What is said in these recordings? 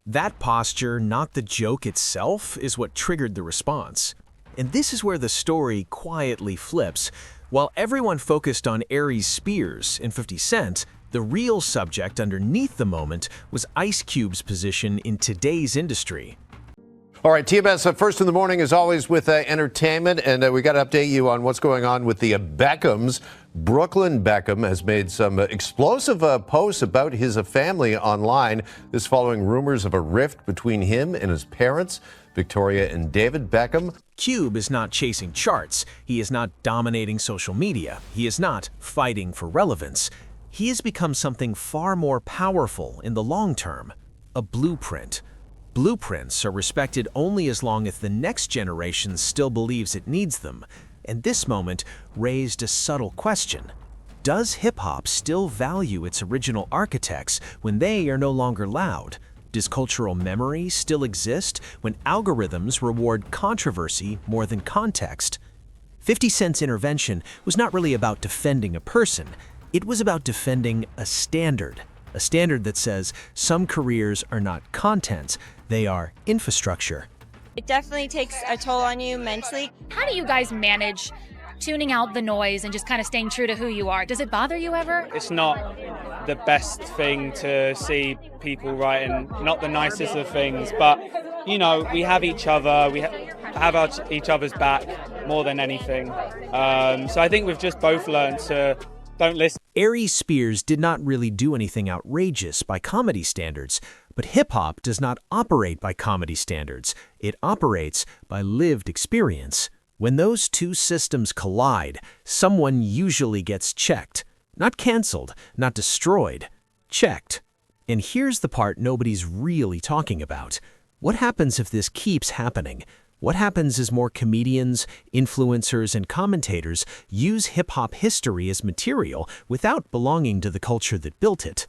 That posture, not the joke itself, is what triggered the response. And this is where the story quietly flips. While everyone focused on Aries Spears and 50 Cent, the real subject underneath the moment was Ice Cube's position in today's industry. All right, TMS, first in the morning, as always, with entertainment, and we got to update you on what's going on with the Beckhams. Brooklyn Beckham has made some explosive posts about his family online. This following rumors of a rift between him and his parents, Victoria and David Beckham. Cube is not chasing charts. He is not dominating social media. He is not fighting for relevance. He has become something far more powerful in the long term, a blueprint. Blueprints are respected only as long as the next generation still believes it needs them, and this moment raised a subtle question. Does hip-hop still value its original architects when they are no longer loud? Does cultural memory still exist when algorithms reward controversy more than context? 50 Cent's intervention was not really about defending a person, it was about defending a standard that says some careers are not content, they are infrastructure. It definitely takes a toll on you mentally. How do you guys manage tuning out the noise and just kind of staying true to who you are? Does it bother you ever? It's not the best thing to see people writing, not the nicest of things, but, you know, we have each other, each other's back more than anything. So I think we've just both learned to don't listen. Aries Spears did not really do anything outrageous by comedy standards, but hip-hop does not operate by comedy standards. It operates by lived experience. When those two systems collide, someone usually gets checked. Not canceled, not destroyed, checked. And here's the part nobody's really talking about. What happens if this keeps happening? What happens as more comedians, influencers, and commentators use hip-hop history as material without belonging to the culture that built it?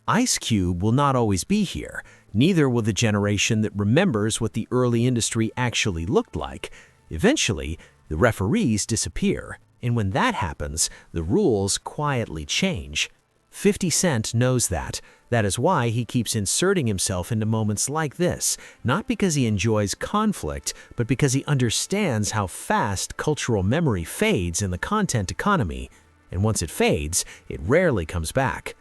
Ice Cube will not always be here. Neither will the generation that remembers what the early industry actually looked like. Eventually, the referees disappear, and when that happens, the rules quietly change. 50 Cent knows that. That is why he keeps inserting himself into moments like this, not because he enjoys conflict, but because he understands how fast cultural memory fades in the content economy. And once it fades, it rarely comes back.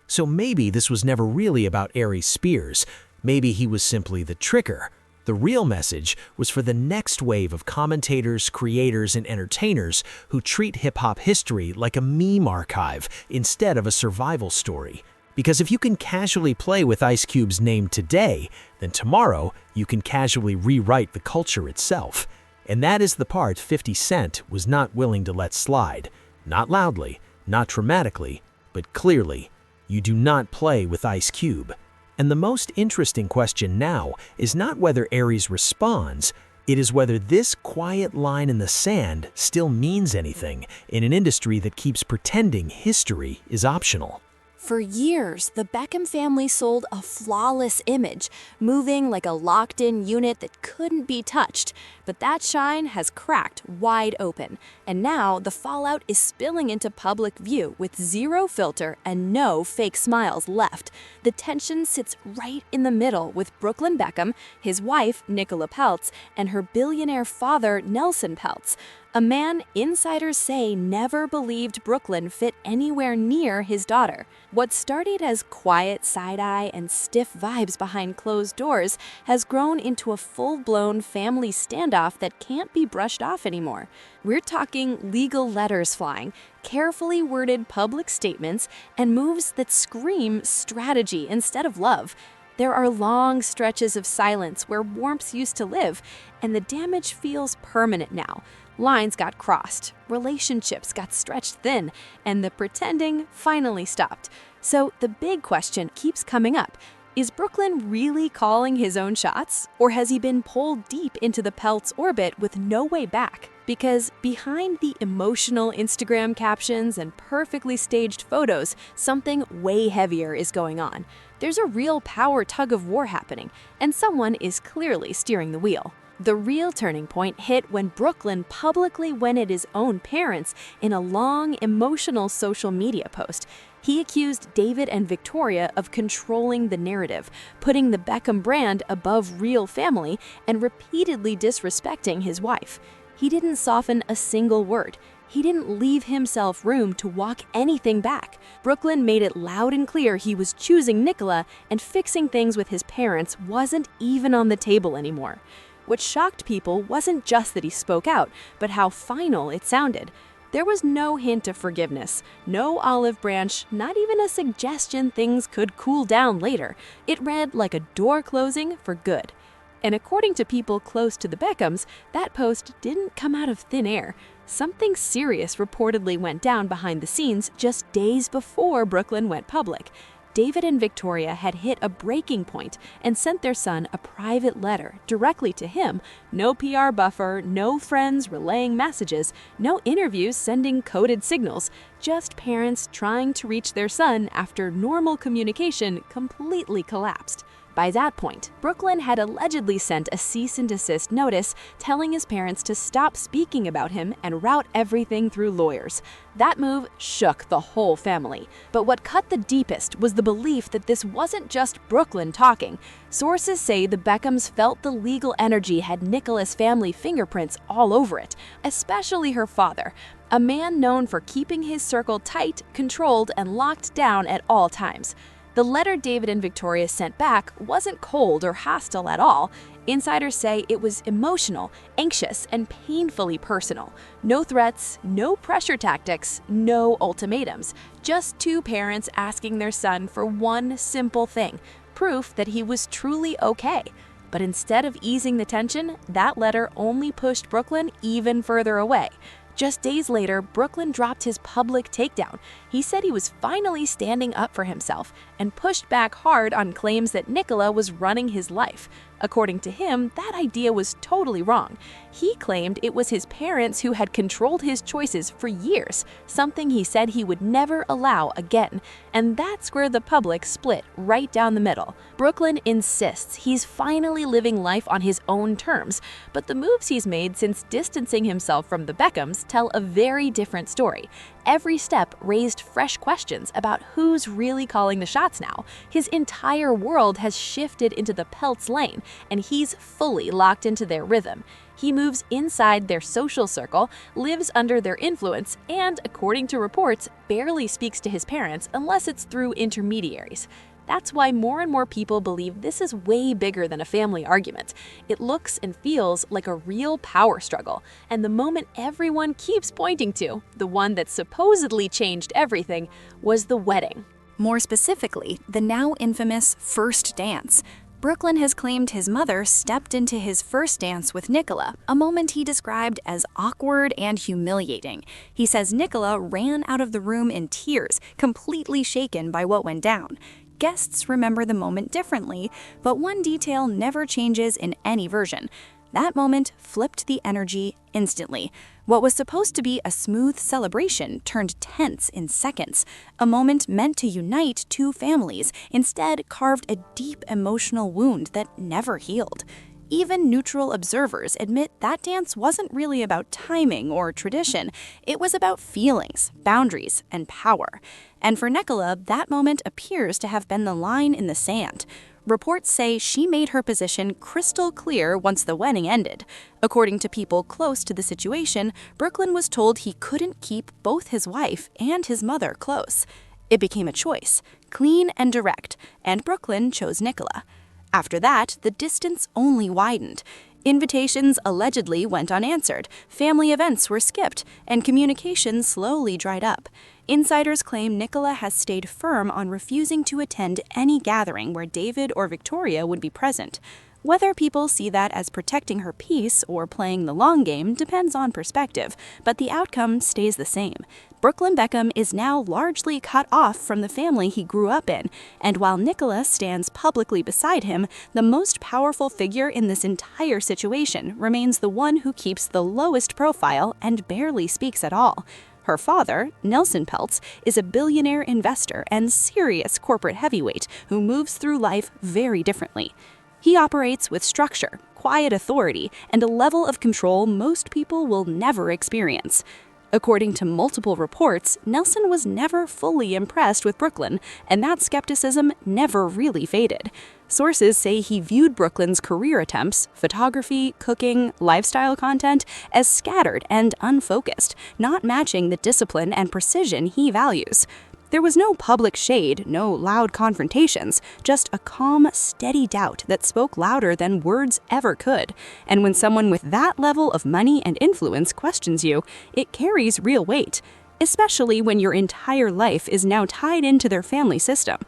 So maybe this was never really about Aries Spears. Maybe he was simply the trigger. The real message was for the next wave of commentators, creators, and entertainers who treat hip-hop history like a meme archive instead of a survival story. Because if you can casually play with Ice Cube's name today, then tomorrow you can casually rewrite the culture itself. And that is the part 50 Cent was not willing to let slide. Not loudly, not dramatically, but clearly. You do not play with Ice Cube. And the most interesting question now is not whether Aries responds, it is whether this quiet line in the sand still means anything in an industry that keeps pretending history is optional. For years, the Beckham family sold a flawless image, moving like a locked-in unit that couldn't be touched. But that shine has cracked wide open, and now the fallout is spilling into public view with zero filter and no fake smiles left. The tension sits right in the middle with Brooklyn Beckham, his wife, Nicola Peltz, and her billionaire father, Nelson Peltz. A man insiders say never believed Brooklyn fit anywhere near his daughter. What started as quiet side-eye and stiff vibes behind closed doors has grown into a full-blown family standoff that can't be brushed off anymore. We're talking legal letters flying, carefully worded public statements, and moves that scream strategy instead of love. There are long stretches of silence where warmth used to live, and the damage feels permanent now. Lines got crossed, relationships got stretched thin, and the pretending finally stopped. So the big question keeps coming up. Is Brooklyn really calling his own shots? Or has he been pulled deep into the Peltz orbit with no way back? Because behind the emotional Instagram captions and perfectly staged photos, something way heavier is going on. There's a real power tug-of-war happening, and someone is clearly steering the wheel. The real turning point hit when Brooklyn publicly went at his own parents in a long, emotional social media post. He accused David and Victoria of controlling the narrative, putting the Beckham brand above real family, and repeatedly disrespecting his wife. He didn't soften a single word. He didn't leave himself room to walk anything back. Brooklyn made it loud and clear he was choosing Nicola, and fixing things with his parents wasn't even on the table anymore. What shocked people wasn't just that he spoke out, but how final it sounded. There was no hint of forgiveness, no olive branch, not even a suggestion things could cool down later. It read like a door closing for good. And according to people close to the Beckhams, that post didn't come out of thin air. Something serious reportedly went down behind the scenes just days before Brooklyn went public. David and Victoria had hit a breaking point and sent their son a private letter directly to him. No PR buffer, no friends relaying messages, no interviews sending coded signals, just parents trying to reach their son after normal communication completely collapsed. By that point, Brooklyn had allegedly sent a cease and desist notice telling his parents to stop speaking about him and route everything through lawyers. That move shook the whole family. But what cut the deepest was the belief that this wasn't just Brooklyn talking. Sources say the Beckhams felt the legal energy had Nicola's family fingerprints all over it, especially her father, a man known for keeping his circle tight, controlled, and locked down at all times. The letter David and Victoria sent back wasn't cold or hostile at all. Insiders say it was emotional, anxious, and painfully personal. No threats, no pressure tactics, no ultimatums. Just two parents asking their son for one simple thing: proof that he was truly okay. But instead of easing the tension, that letter only pushed Brooklyn even further away. Just days later, Brooklyn dropped his public takedown. He said he was finally standing up for himself and pushed back hard on claims that Nicola was running his life. According to him, that idea was totally wrong. He claimed it was his parents who had controlled his choices for years, something he said he would never allow again. And that's where the public split right down the middle. Brooklyn insists he's finally living life on his own terms, but the moves he's made since distancing himself from the Beckhams tell a very different story. Every step raised fresh questions about who's really calling the shots now. His entire world has shifted into the Peltz lane, and he's fully locked into their rhythm. He moves inside their social circle, lives under their influence, and, according to reports, barely speaks to his parents unless it's through intermediaries. That's why more and more people believe this is way bigger than a family argument. It looks and feels like a real power struggle, and the moment everyone keeps pointing to, the one that supposedly changed everything, was the wedding. More specifically, the now infamous first dance. Brooklyn has claimed his mother stepped into his first dance with Nicola, a moment he described as awkward and humiliating. He says Nicola ran out of the room in tears, completely shaken by what went down. Guests remember the moment differently, but one detail never changes in any version. That moment flipped the energy instantly. What was supposed to be a smooth celebration turned tense in seconds. A moment meant to unite two families instead carved a deep emotional wound that never healed. Even neutral observers admit that dance wasn't really about timing or tradition. It was about feelings, boundaries, and power. And for Nicola, that moment appears to have been the line in the sand. Reports say she made her position crystal clear once the wedding ended. According to people close to the situation, Brooklyn was told he couldn't keep both his wife and his mother close. It became a choice, clean and direct, and Brooklyn chose Nicola. After that, the distance only widened. Invitations allegedly went unanswered, family events were skipped, and communication slowly dried up. Insiders claim Nicola has stayed firm on refusing to attend any gathering where David or Victoria would be present. Whether people see that as protecting her peace or playing the long game depends on perspective, but the outcome stays the same. Brooklyn Beckham is now largely cut off from the family he grew up in, and while Nicola stands publicly beside him, the most powerful figure in this entire situation remains the one who keeps the lowest profile and barely speaks at all. Her father, Nicola Peltz, is a billionaire investor and serious corporate heavyweight who moves through life very differently. He operates with structure, quiet authority, and a level of control most people will never experience. According to multiple reports, Nelson was never fully impressed with Brooklyn, and that skepticism never really faded. Sources say he viewed Brooklyn's career attempts, photography, cooking, lifestyle content, as scattered and unfocused, not matching the discipline and precision he values. There was no public shade, no loud confrontations, just a calm, steady doubt that spoke louder than words ever could. And when someone with that level of money and influence questions you, it carries real weight, especially when your entire life is now tied into their family system.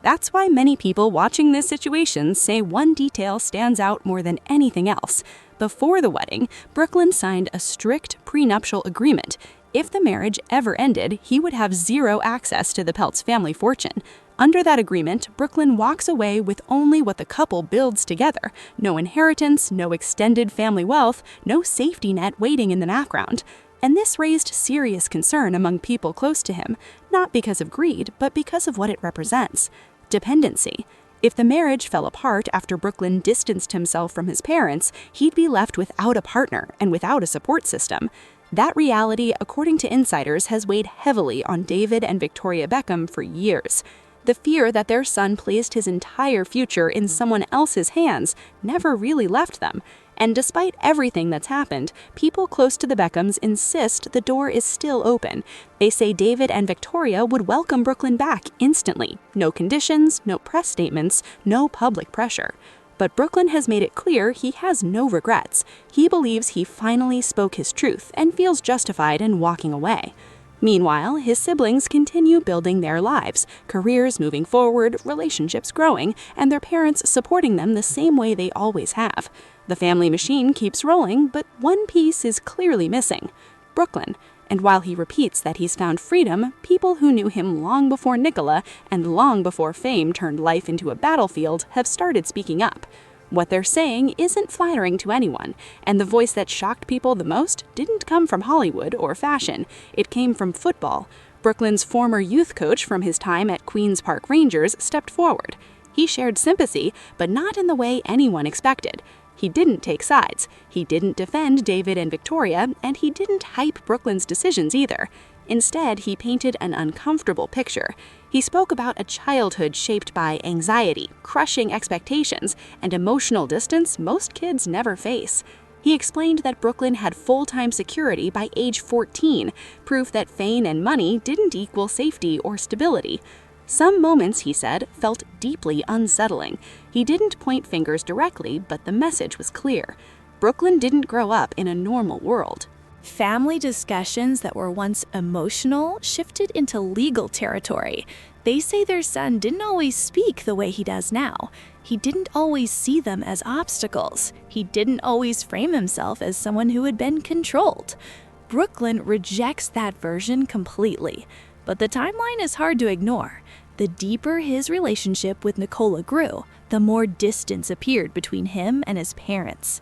That's why many people watching this situation say one detail stands out more than anything else. Before the wedding, Brooklyn signed a strict prenuptial agreement. If the marriage ever ended, he would have zero access to the Peltz family fortune. Under that agreement, Brooklyn walks away with only what the couple builds together. No inheritance, no extended family wealth, no safety net waiting in the background. And this raised serious concern among people close to him, not because of greed, but because of what it represents: dependency. If the marriage fell apart after Brooklyn distanced himself from his parents, he'd be left without a partner and without a support system. That reality, according to insiders, has weighed heavily on David and Victoria Beckham for years. The fear that their son placed his entire future in someone else's hands never really left them. And despite everything that's happened, people close to the Beckhams insist the door is still open. They say David and Victoria would welcome Brooklyn back instantly. No conditions, no press statements, no public pressure. But Brooklyn has made it clear he has no regrets. He believes he finally spoke his truth and feels justified in walking away. Meanwhile, his siblings continue building their lives, careers moving forward, relationships growing, and their parents supporting them the same way they always have. The family machine keeps rolling, but one piece is clearly missing: Brooklyn. And while he repeats that he's found freedom, people who knew him long before Nicola and long before fame turned life into a battlefield have started speaking up. What they're saying isn't flattering to anyone, and the voice that shocked people the most didn't come from Hollywood or fashion. It came from football. Brooklyn's former youth coach from his time at Queen's Park Rangers stepped forward. He shared sympathy, but not in the way anyone expected. He didn't take sides. He didn't defend David and Victoria, and he didn't hype Brooklyn's decisions either. Instead, he painted an uncomfortable picture. He spoke about a childhood shaped by anxiety, crushing expectations, and emotional distance most kids never face. He explained that Brooklyn had full-time security by age 14, proof that fame and money didn't equal safety or stability. Some moments, he said, felt deeply unsettling. He didn't point fingers directly, but the message was clear. Brooklyn didn't grow up in a normal world. Family discussions that were once emotional shifted into legal territory. They say their son didn't always speak the way he does now. He didn't always see them as obstacles. He didn't always frame himself as someone who had been controlled. Brooklyn rejects that version completely. But the timeline is hard to ignore. The deeper his relationship with Nicola grew, the more distance appeared between him and his parents.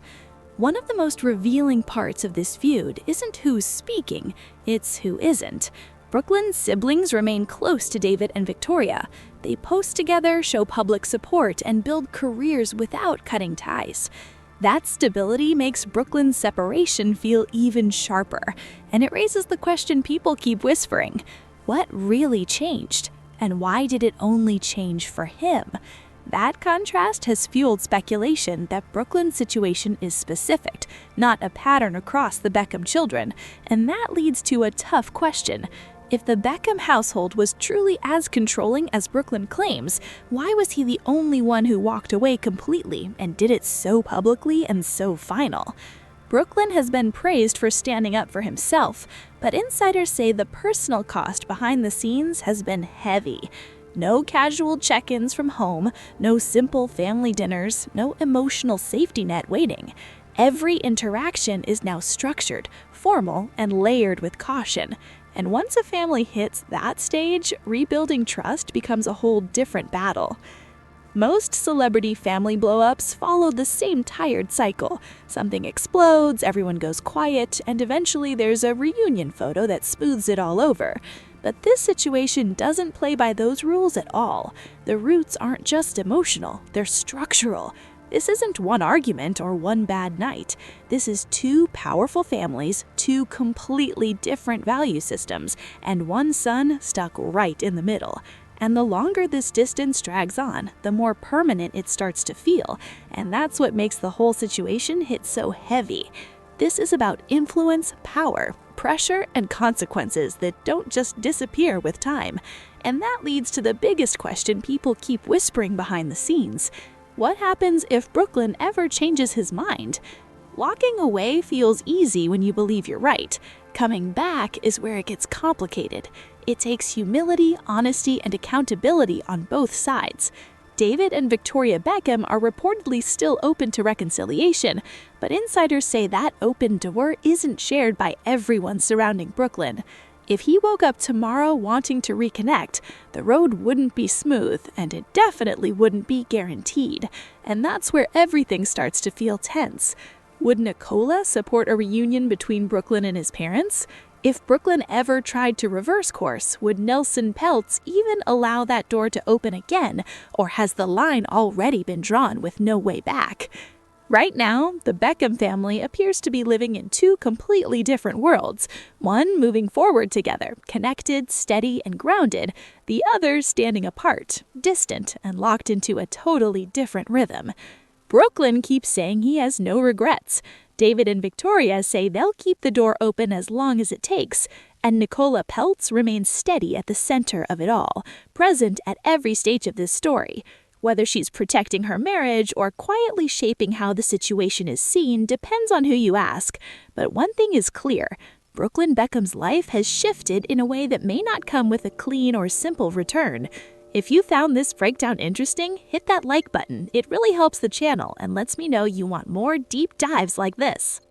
One of the most revealing parts of this feud isn't who's speaking, it's who isn't. Brooklyn's siblings remain close to David and Victoria. They post together, show public support, and build careers without cutting ties. That stability makes Brooklyn's separation feel even sharper, and it raises the question people keep whispering: what really changed? And why did it only change for him? That contrast has fueled speculation that Brooklyn's situation is specific, not a pattern across the Beckham children, and that leads to a tough question. If the Beckham household was truly as controlling as Brooklyn claims, why was he the only one who walked away completely and did it so publicly and so final? Brooklyn has been praised for standing up for himself, but insiders say the personal cost behind the scenes has been heavy. No casual check-ins from home, no simple family dinners, no emotional safety net waiting. Every interaction is now structured, formal, and layered with caution. And once a family hits that stage, rebuilding trust becomes a whole different battle. Most celebrity family blow-ups follow the same tired cycle. Something explodes, everyone goes quiet, and eventually there's a reunion photo that smooths it all over. But this situation doesn't play by those rules at all. The roots aren't just emotional, they're structural. This isn't one argument or one bad night. This is two powerful families, two completely different value systems, and one son stuck right in the middle. And the longer this distance drags on, the more permanent it starts to feel, and that's what makes the whole situation hit so heavy. This is about influence, power, pressure, and consequences that don't just disappear with time. And that leads to the biggest question people keep whispering behind the scenes. What happens if Brooklyn ever changes his mind? Walking away feels easy when you believe you're right. Coming back is where it gets complicated. It takes humility, honesty, and accountability on both sides. David and Victoria Beckham are reportedly still open to reconciliation, but insiders say that open door isn't shared by everyone surrounding Brooklyn. If he woke up tomorrow wanting to reconnect, the road wouldn't be smooth, and it definitely wouldn't be guaranteed. And that's where everything starts to feel tense. Would Nicola support a reunion between Brooklyn and his parents? If Brooklyn ever tried to reverse course, would Nicola Peltz even allow that door to open again, or has the line already been drawn with no way back? Right now, the Beckham family appears to be living in two completely different worlds, one moving forward together, connected, steady, and grounded, the other standing apart, distant, and locked into a totally different rhythm. Brooklyn keeps saying he has no regrets. David and Victoria say they'll keep the door open as long as it takes, and Nicola Peltz remains steady at the center of it all, present at every stage of this story. Whether she's protecting her marriage or quietly shaping how the situation is seen depends on who you ask. But one thing is clear, Brooklyn Beckham's life has shifted in a way that may not come with a clean or simple return. If you found this breakdown interesting, hit that like button. It really helps the channel and lets me know you want more deep dives like this.